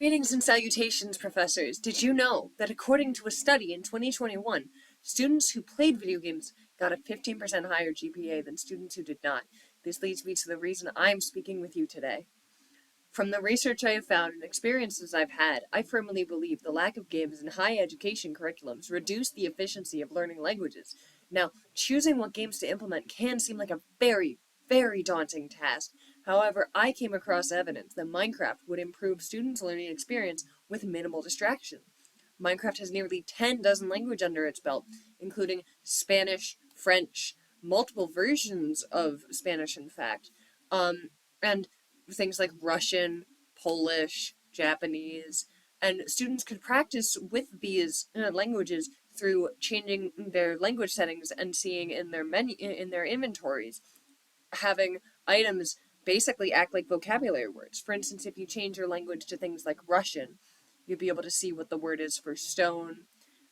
Greetings and salutations, professors. Did you know that according to a study in 2021, students who played video games got a 15% higher GPA than students who did not? This leads me to the reason I'm speaking with you today. From the research I have found and experiences I've had, I firmly believe the lack of games in high education curriculums reduce the efficiency of learning languages. Now, choosing what games to implement can seem like a very daunting task. However, I came across evidence that Minecraft would improve students' learning experience with minimal distraction. Minecraft has nearly 10 dozen languages under its belt, including Spanish, French, multiple versions of Spanish, in fact, and things like Russian, Polish, Japanese, and students could practice with these languages through changing their language settings and seeing in their menu in their inventories, having items basically act like vocabulary words. For instance, if you change your language to things like Russian, you'd be able to see what the word is for stone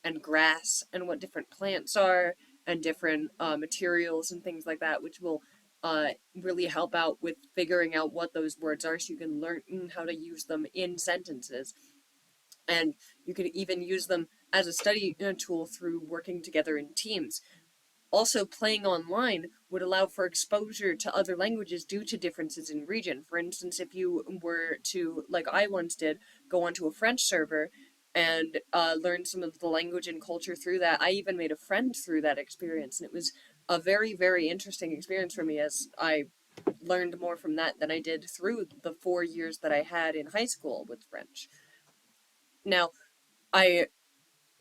and grass and what different plants are and different materials and things like that, which will really help out with figuring out what those words are so you can learn how to use them in sentences. And you could even use them as a study tool through working together in teams. Also, playing online would allow for exposure to other languages due to differences in region. For instance, if you were to, like I once did, go onto a French server and learn some of the language and culture through that, I even made a friend through that experience. And it was a very interesting experience for me, as I learned more from that than I did through the 4 years that I had in high school with French. Now, I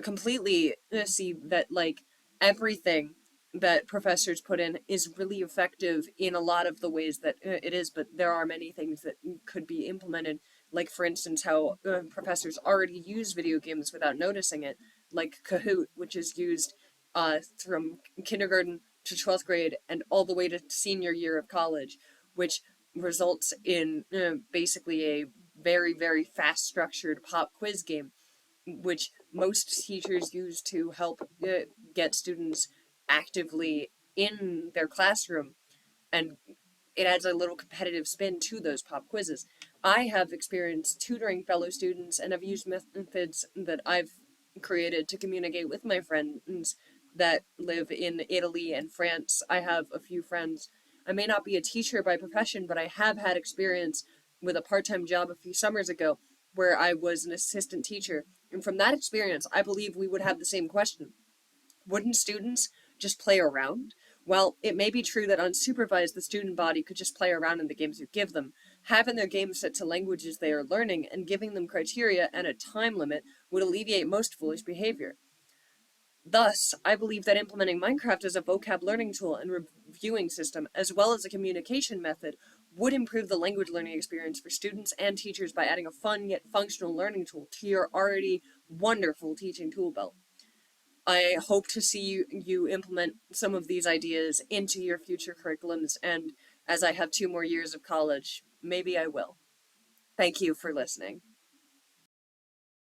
completely see that, like, everything that professors put in is really effective in a lot of the ways that it is, but there are many things that could be implemented, like, for instance, how professors already use video games without noticing it, like Kahoot, which is used from kindergarten to 12th grade and all the way to senior year of college, which results in basically a very fast structured pop quiz game, which most teachers use to help get students actively in their classroom, and it adds a little competitive spin to those pop quizzes. I have experience tutoring fellow students and have used methods that I've created to communicate with my friends that live in Italy and France. I have a few friends. I may not be a teacher by profession, but I have had experience with a part-time job a few summers ago where I was an assistant teacher. And from that experience, I believe we would have the same question. Wouldn't students just play around? Well, it may be true that unsupervised, the student body could just play around in the games you give them. Having their games set to languages they are learning and giving them criteria and a time limit would alleviate most foolish behavior. Thus, I believe that implementing Minecraft as a vocab learning tool and reviewing system, as well as a communication method, would improve the language learning experience for students and teachers by adding a fun yet functional learning tool to your already wonderful teaching tool belt. I hope to see you implement some of these ideas into your future curriculums, and as I have 2 more years of college, maybe I will. Thank you for listening.